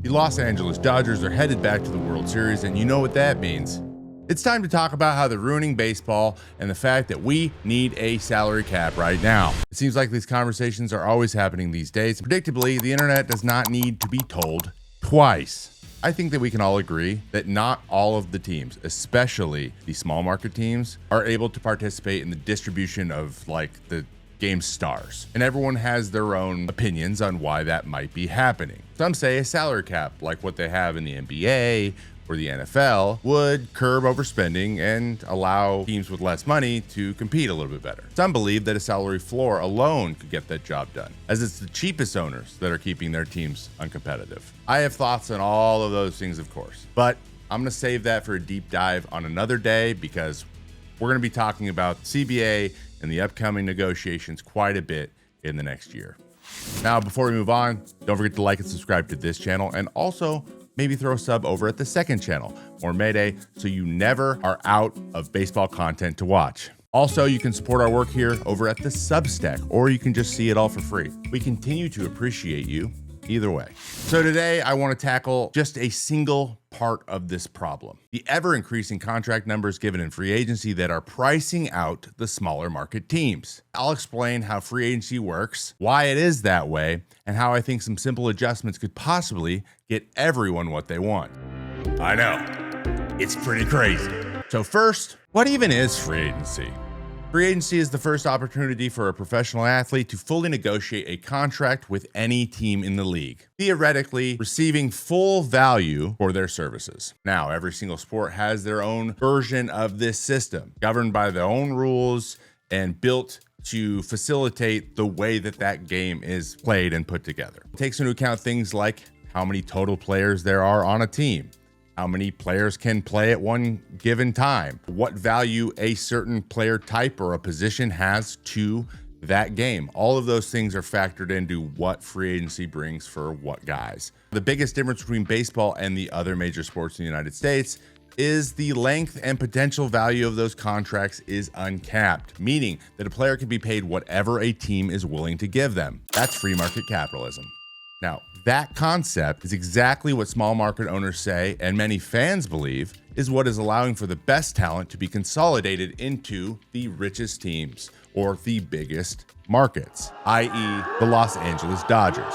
The Los Angeles Dodgers are headed back to the World Series, and you know what that means. It's time to talk about how they're ruining baseball and the fact that we need a salary cap right now. It seems like these conversations are always happening these days. Predictably, the internet does not need to be told twice. I think that we can all agree that not all of the teams, especially the small market teams, are able to participate in the distribution of the game stars. And everyone has their own opinions on why that might be happening. Some say a salary cap, like what they have in the NBA or the NFL, would curb overspending and allow teams with less money to compete a little bit better. Some believe that a salary floor alone could get that job done, as it's the cheapest owners that are keeping their teams uncompetitive. I have thoughts on all of those things, of course, but I'm gonna save that for a deep dive on another day because we're gonna be talking about CBA and the upcoming negotiations quite a bit in the next year. Now, before we move on, don't forget to like and subscribe to this channel, and also maybe throw a sub over at the second channel, or Mayday, so you never are out of baseball content to watch. Also, you can support our work here over at the Substack, or you can just see it all for free. We continue to appreciate you either way. So today I want to tackle just a single part of this problem: the ever-increasing contract numbers given in free agency that are pricing out the smaller market teams. I'll explain how free agency works, why it is that way, and how I think some simple adjustments could possibly get everyone what they want. I know, it's pretty crazy. So first, what even is free agency? Free agency is the first opportunity for a professional athlete to fully negotiate a contract with any team in the league, theoretically receiving full value for their services. Now, every single sport has their own version of this system, governed by their own rules and built to facilitate the way that that game is played and put together. It takes into account things like how many total players there are on a team, how many players can play at one given time, what value a certain player type or a position has to that game. All of those things are factored into what free agency brings for what guys. The biggest difference between baseball and the other major sports in the United States is the length and potential value of those contracts is uncapped, meaning that a player can be paid whatever a team is willing to give them. That's free market capitalism. Now, that concept is exactly what small market owners say, and many fans believe, is what is allowing for the best talent to be consolidated into the richest teams or the biggest markets, i.e. the Los Angeles Dodgers.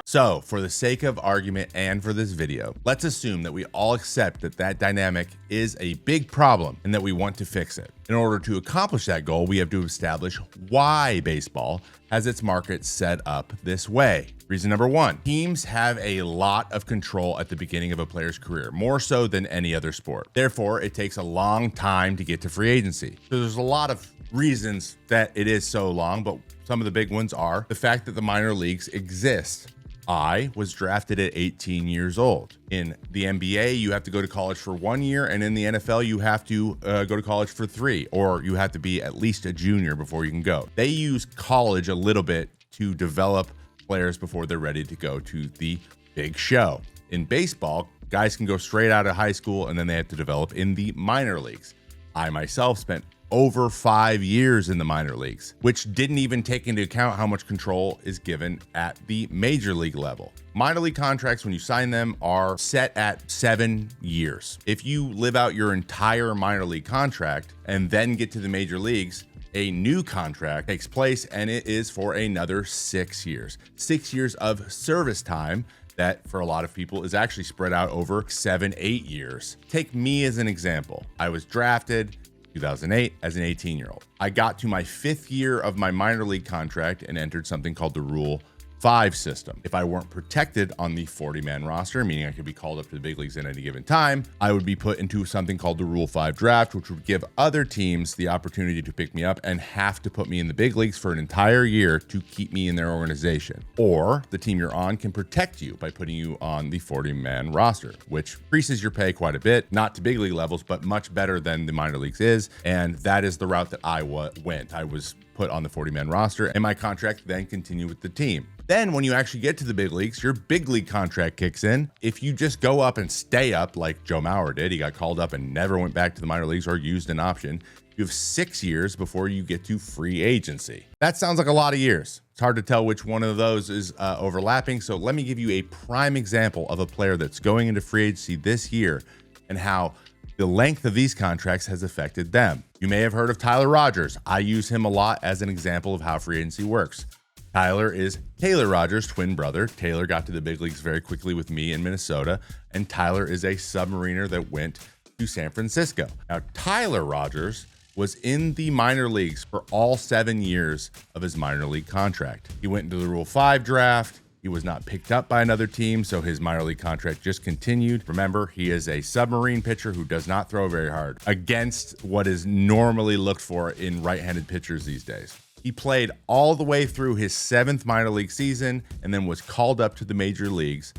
So, for the sake of argument and for this video, let's assume that we all accept that that dynamic is a big problem and that we want to fix it. In order to accomplish that goal, we have to establish why baseball has its market set up this way. Reason number one, teams have a lot of control at the beginning of a player's career, more so than any other sport. Therefore, it takes a long time to get to free agency. So there's a lot of reasons that it is so long, but some of the big ones are the fact that the minor leagues exist. I was drafted at 18 years old. In the NBA, you have to go to college for 1 year, and in the NFL, you have to go to college for 3, or you have to be at least a junior before you can go. They use college a little bit to develop players before they're ready to go to the big show. In baseball, guys can go straight out of high school, and then they have to develop in the minor leagues. I myself spent over 5 years in the minor leagues, which didn't even take into account how much control is given at the major league level. Minor league contracts, when you sign them, are set at 7 years. If you live out your entire minor league contract and then get to the major leagues, a new contract takes place, and it is for another 6 years. 6 years of service time that for a lot of people is actually spread out over 7-8 years. Take me as an example. I was drafted 2008 as an 18-year-old. I got to my 5th year of my minor league contract and entered something called the Rule 5 system. If I weren't protected on the 40-man roster, meaning I could be called up to the big leagues at any given time, I would be put into something called the Rule 5 draft, which would give other teams the opportunity to pick me up and have to put me in the big leagues for an entire year to keep me in their organization. Or the team you're on can protect you by putting you on the 40-man roster, which increases your pay quite a bit, not to big league levels, but much better than the minor leagues is. And that is the route that I went. I was put on the 40-man roster, and my contract then continued with the team. Then when you actually get to the big leagues, your big league contract kicks in. If you just go up and stay up like Joe Mauer did, he got called up and never went back to the minor leagues or used an option, you have 6 years before you get to free agency. That sounds like a lot of years. It's hard to tell which one of those is overlapping. So let me give you a prime example of a player that's going into free agency this year and how the length of these contracts has affected them. You may have heard of Tyler Rogers. I use him a lot as an example of how free agency works. Tyler is Taylor Rogers' twin brother. Taylor got to the big leagues very quickly with me in Minnesota, and Tyler is a submariner that went to San Francisco. Now, Tyler Rogers was in the minor leagues for all 7 years of his minor league contract. He went into the Rule 5 draft. He was not picked up by another team, so his minor league contract just continued. Remember, he is a submarine pitcher who does not throw very hard against what is normally looked for in right-handed pitchers these days. He played all the way through his 7th minor league season and then was called up to the major leagues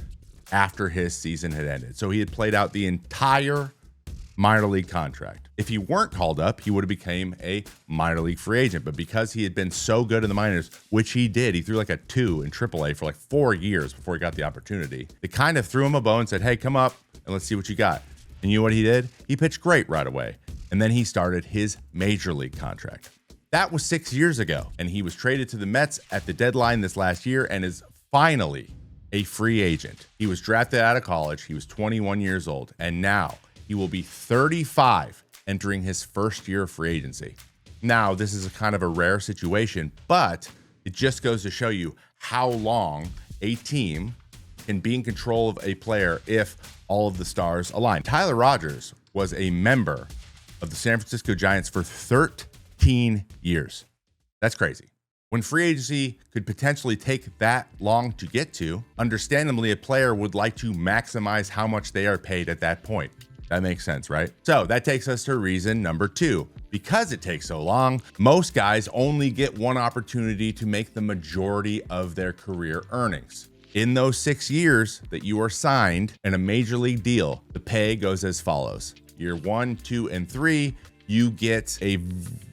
after his season had ended. So he had played out the entire minor league contract. If he weren't called up, he would have became a minor league free agent. But because he had been so good in the minors, which he did, he threw like a 2 in AAA for like 4 years before he got the opportunity. They kind of threw him a bone and said, hey, come up and let's see what you got. And you know what he did? He pitched great right away. And then he started his major league contract. That was 6 years ago. And he was traded to the Mets at the deadline this last year and is finally a free agent. He was drafted out of college. He was 21 years old. And now he will be 35 entering his first year of free agency. Now, this is a kind of a rare situation, but it just goes to show you how long a team can be in control of a player if all of the stars align. Tyler Rogers was a member of the San Francisco Giants for 13 years. That's crazy. When free agency could potentially take that long to get to, understandably, a player would like to maximize how much they are paid at that point. That makes sense, right? So that takes us to reason number 2. Because it takes so long, most guys only get one opportunity to make the majority of their career earnings. In those 6 years that you are signed in a major league deal, the pay goes as follows. Year 1, 2, and 3, you get a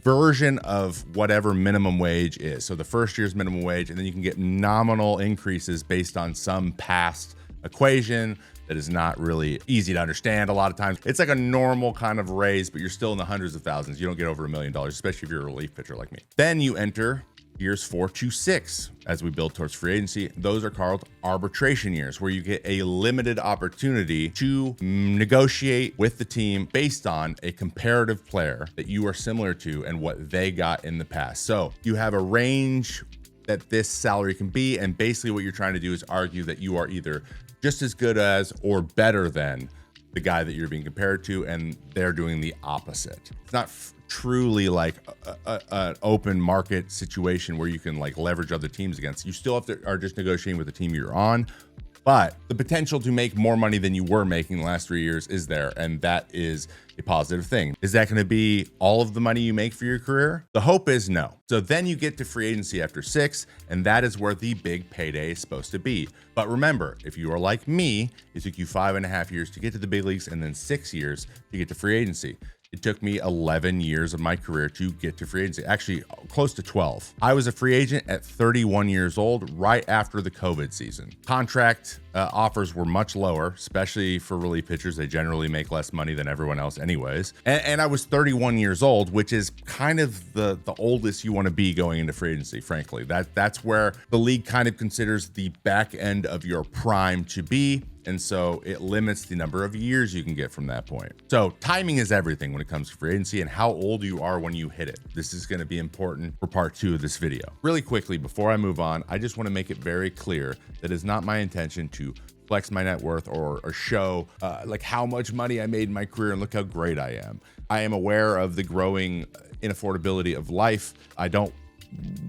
version of whatever minimum wage is. So the first year's minimum wage, and then you can get nominal increases based on some past equation that is not really easy to understand a lot of times. It's like a normal kind of raise, but you're still in the hundreds of thousands. You don't get over $1 million, especially if you're a relief pitcher like me. Then you enter years 4 to 6 as we build towards free agency. Those are called arbitration years, where you get a limited opportunity to negotiate with the team based on a comparative player that you are similar to and what they got in the past. So you have a range that this salary can be, and basically what you're trying to do is argue that you are either just as good as or better than the guy that you're being compared to, and they're doing the opposite. It's not truly like an open market situation where you can like leverage other teams against. You still have to are just negotiating with the team you're on, but the potential to make more money than you were making the last 3 years is there, and that is a positive thing. Is that going to be all of the money you make for your career? The hope is no. So then you get to free agency after 6, and that is where the big payday is supposed to be. But remember, if you are like me, it took you 5.5 years to get to the big leagues and then 6 years to get to free agency. It took me 11 years of my career to get to free agency, actually close to 12. I was a free agent at 31 years old, right after the COVID season. Contract offers were much lower, especially for relief pitchers. They generally make less money than everyone else anyways. And I was 31 years old, which is kind of the oldest you want to be going into free agency, frankly. That's where the league kind of considers the back end of your prime to be. And so it limits the number of years you can get from that point. So timing is everything when it comes to free agency and how old you are when you hit it. This is going to be important for part 2 of this video. Really quickly, before I move on, I just want to make it very clear that it's not my intention to flex my net worth or show like how much money I made in my career and look how great I am. I am aware of the growing inaffordability of life. I don't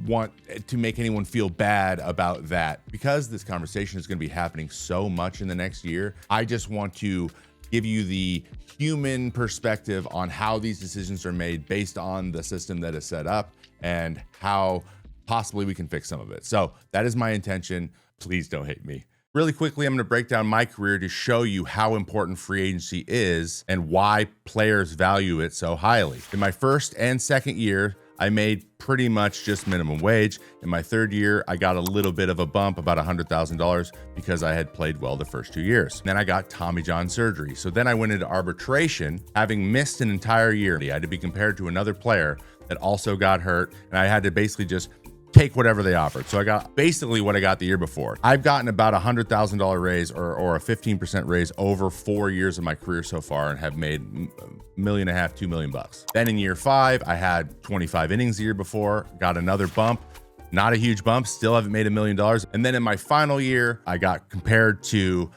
want to make anyone feel bad about that. Because this conversation is going to be happening so much in the next year, I just want to give you the human perspective on how these decisions are made based on the system that is set up and how possibly we can fix some of it. So that is my intention. Please don't hate me. Really quickly, I'm going to break down my career to show you how important free agency is and why players value it so highly. In my first and second year, I made pretty much just minimum wage. In my third year, I got a little bit of a bump, about $100,000, because I had played well the first 2 years. Then I got Tommy John surgery. So then I went into arbitration, having missed an entire year. I had to be compared to another player that also got hurt, and I had to basically just take whatever they offered. So I got basically what I got the year before. I've gotten about $100,000 raise or a 15% raise over 4 years of my career so far, and have made $1.5 million, $2 million bucks. Then in year 5, I had 25 innings the year before, got another bump. Not a huge bump, still haven't made $1 million. And then in my final year, I got compared to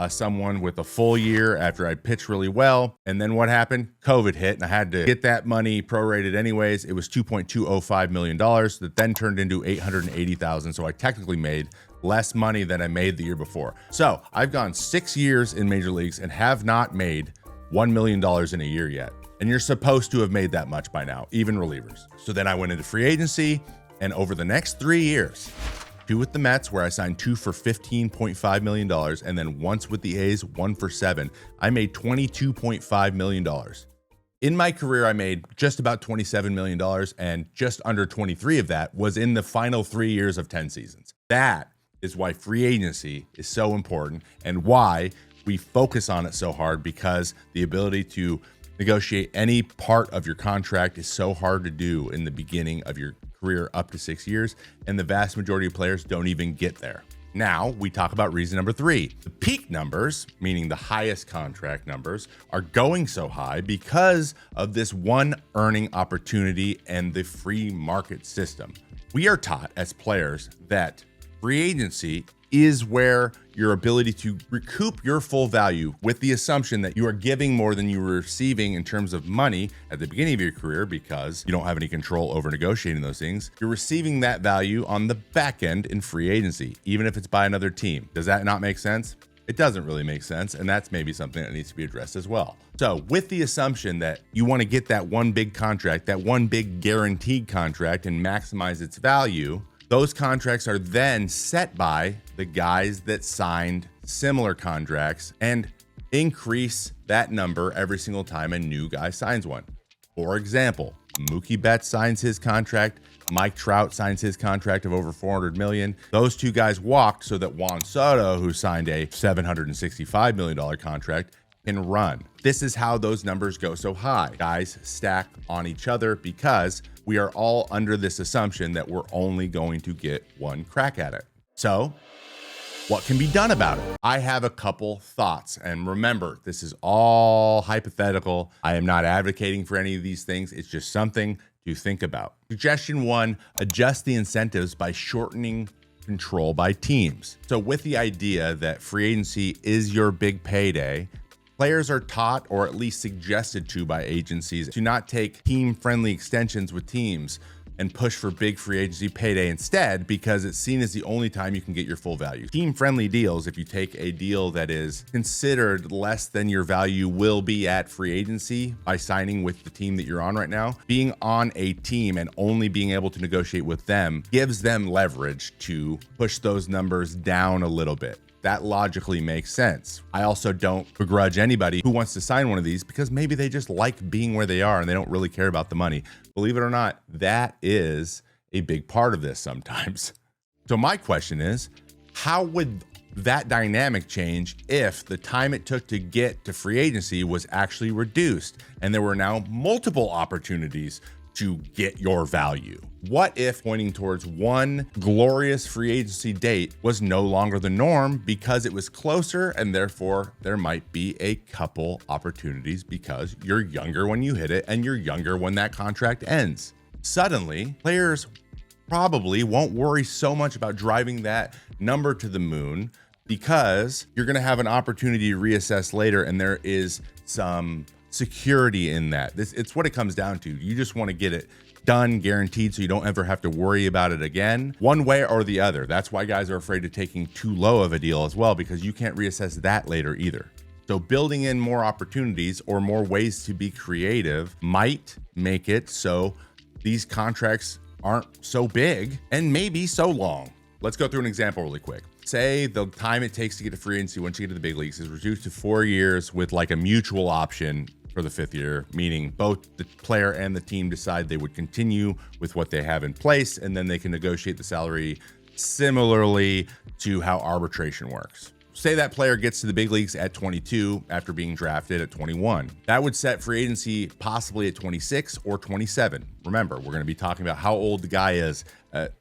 someone with a full year after I pitched really well. And then what happened? COVID hit, and I had to get that money prorated anyways. It was $2.205 million that then turned into $880,000. So I technically made less money than I made the year before. So I've gone 6 years in major leagues and have not made $1 million in a year yet. And you're supposed to have made that much by now, even relievers. So then I went into free agency. And over the next 3 years, 2 with the Mets, where I signed 2 for $15.5 million, and then once with the A's, 1 for 7, I made $22.5 million. In my career, I made just about $27 million, and just under 23 of that was in the final 3 years of 10 seasons. That is why free agency is so important, and why we focus on it so hard, because the ability to negotiate any part of your contract is so hard to do in the beginning of your career up to 6 years, and the vast majority of players don't even get there. Now we talk about reason number 3. The peak numbers, meaning the highest contract numbers, are going so high because of this one earning opportunity and the free market system. We are taught as players that free agency is where your ability to recoup your full value, with the assumption that you are giving more than you were receiving in terms of money at the beginning of your career, because you don't have any control over negotiating those things. You're receiving that value on the back end in free agency, even if it's by another team. Does that not make sense? It doesn't really make sense, and that's maybe something that needs to be addressed as well. So with the assumption that you want to get that one big contract, that one big guaranteed contract, and maximize its value, those contracts are then set by the guys that signed similar contracts and increase that number every single time a new guy signs one. For example, Mookie Betts signs his contract, Mike Trout signs his contract of over $400 million. Those 2 guys walked so that Juan Soto, who signed a $765 million contract, can run. This is how those numbers go so high. Guys stack on each other because we are all under this assumption that we're only going to get one crack at it. So what can be done about it? I have a couple thoughts. And remember, this is all hypothetical. I am not advocating for any of these things. It's just something to think about. Suggestion 1, adjust the incentives by shortening control by teams. So with the idea that free agency is your big payday, players are taught, or at least suggested to by agencies, to not take team-friendly extensions with teams and push for big free agency payday instead, because it's seen as the only time you can get your full value. Team-friendly deals, if you take a deal that is considered less than your value will be at free agency by signing with the team that you're on right now, being on a team and only being able to negotiate with them gives them leverage to push those numbers down a little bit. That logically makes sense. I also don't begrudge anybody who wants to sign one of these, because maybe they just like being where they are and they don't really care about the money. Believe it or not, that is a big part of this sometimes. So my question is, how would that dynamic change if the time it took to get to free agency was actually reduced and there were now multiple opportunities to get your value? What if pointing towards one glorious free agency date was no longer the norm because it was closer, and therefore there might be a couple opportunities because you're younger when you hit it and you're younger when that contract ends? Suddenly, players probably won't worry so much about driving that number to the moon, because you're going to have an opportunity to reassess later, and there is some security in that. It's what it comes down to. You just want to get it done, guaranteed, so you don't ever have to worry about it again, one way or the other. That's why guys are afraid of taking too low of a deal as well, because you can't reassess that later either. So building in more opportunities or more ways to be creative might make it so these contracts aren't so big and maybe so long. Let's go through an example really quick. Say the time it takes to get to free agency once you get to the big leagues is reduced to 4 years with like a mutual option for the 5th year, meaning both the player and the team decide they would continue with what they have in place, and then they can negotiate the salary similarly to how arbitration works. say that player gets to the big leagues at 22 after being drafted at 21. That would set free agency possibly at 26 or 27. Remember, we're going to be talking about how old the guy is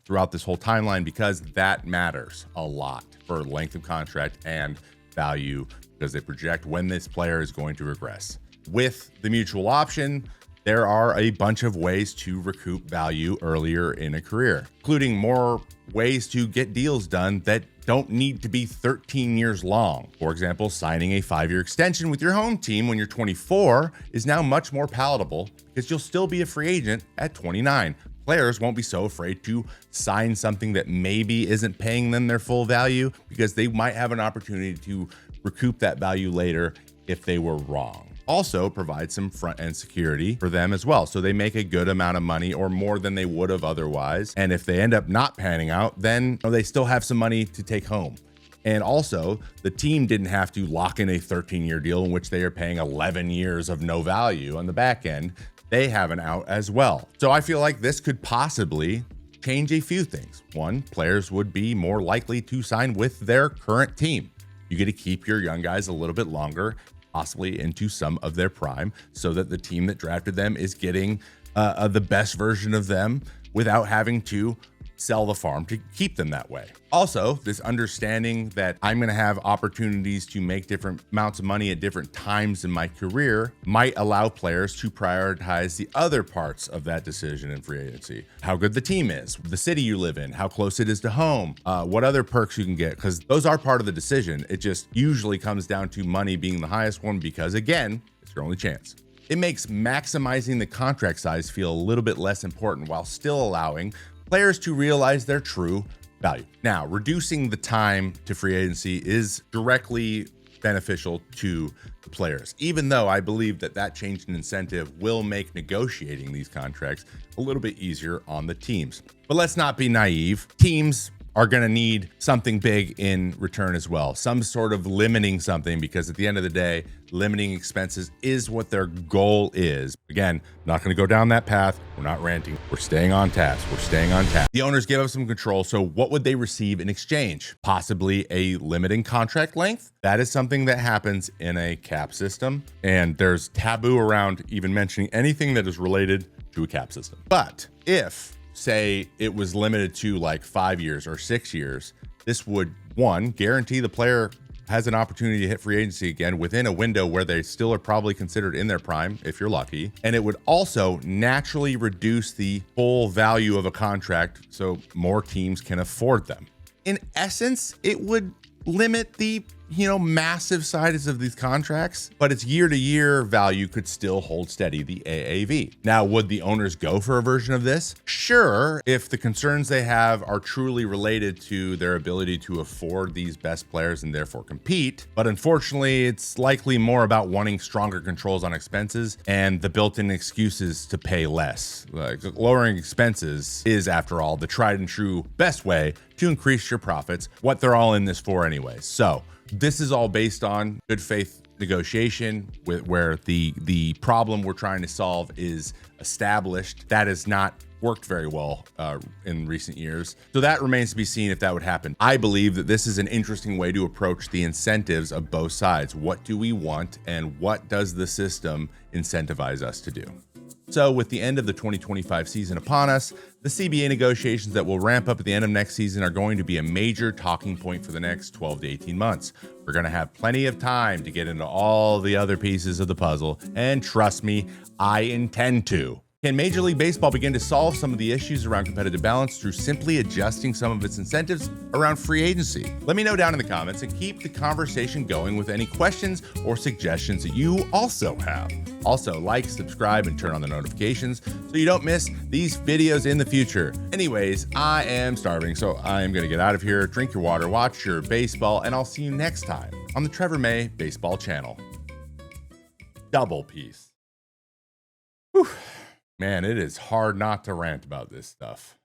throughout this whole timeline, because that matters a lot for length of contract and value, because they project when this player is going to regress. With the mutual option, there are a bunch of ways to recoup value earlier in a career, including more ways to get deals done that don't need to be 13 years long. For example, signing a 5-year extension with your home team when you're 24 is now much more palatable, because you'll still be a free agent at 29. Players won't be so afraid to sign something that maybe isn't paying them their full value, because they might have an opportunity to recoup that value later if they were wrong. Also provide some front end security for them as well, so they make a good amount of money or more than they would have otherwise. And if they end up not panning out, then they still have some money to take home. And also, the team didn't have to lock in a 13-year deal in which they are paying 11 years of no value on the back end. They have an out as well. So I feel like this could possibly change a few things. One, players would be more likely to sign with their current team. You get to keep your young guys a little bit longer, possibly into some of their prime, so that the team that drafted them is getting the best version of them without having to sell the farm to keep them that way. Also, this understanding that I'm going to have opportunities to make different amounts of money at different times in my career might allow players to prioritize the other parts of that decision in free agency. How good the team is, the city you live in, how close it is to home, what other perks you can get, because those are part of the decision. It just usually comes down to money being the highest one, because again, it's your only chance. It makes maximizing the contract size feel a little bit less important, while still allowing players to realize their true value. Now, reducing the time to free agency is directly beneficial to the players, even though I believe that that change in incentive will make negotiating these contracts a little bit easier on the teams. But let's not be naive. Teams are going to need something big in return as well, some sort of limiting something, because at the end of the day, limiting expenses is what their goal is. Again, not going to go down that path. We're not ranting. We're staying on task. We're staying on task. The owners give up some control. So what would they receive in exchange? Possibly a limiting contract length. That is something that happens in a cap system, and there's taboo around even mentioning anything that is related to a cap system. But if, say, it was limited to like 5 years or 6 years, this would, one, guarantee the player has an opportunity to hit free agency again within a window where they still are probably considered in their prime, if you're lucky. And it would also naturally reduce the full value of a contract so more teams can afford them. In essence, it would limit the massive sizes of these contracts, but its year-to-year value could still hold steady, the AAV. Now, would the owners go for a version of this? Sure, if the concerns they have are truly related to their ability to afford these best players and therefore compete. But unfortunately, it's likely more about wanting stronger controls on expenses and the built-in excuses to pay less. Like, lowering expenses is, after all, the tried and true best way to increase your profits, what they're all in this for anyways. So this is all based on good faith negotiation, where the problem we're trying to solve is established. That has not worked very well in recent years. So that remains to be seen if that would happen. I believe that this is an interesting way to approach the incentives of both sides. What do we want, and what does the system incentivize us to do? So with the end of the 2025 season upon us, the CBA negotiations that will ramp up at the end of next season are going to be a major talking point for the next 12 to 18 months. We're going to have plenty of time to get into all the other pieces of the puzzle, and trust me, I intend to. Can Major League Baseball begin to solve some of the issues around competitive balance through simply adjusting some of its incentives around free agency? Let me know down in the comments, and keep the conversation going with any questions or suggestions that you also have. Also, like, subscribe, and turn on the notifications so you don't miss these videos in the future. Anyways, I am starving, so I am going to get out of here. Drink your water, watch your baseball, and I'll see you next time on the Trevor May Baseball channel. Double peace. Whew. Man, it is hard not to rant about this stuff.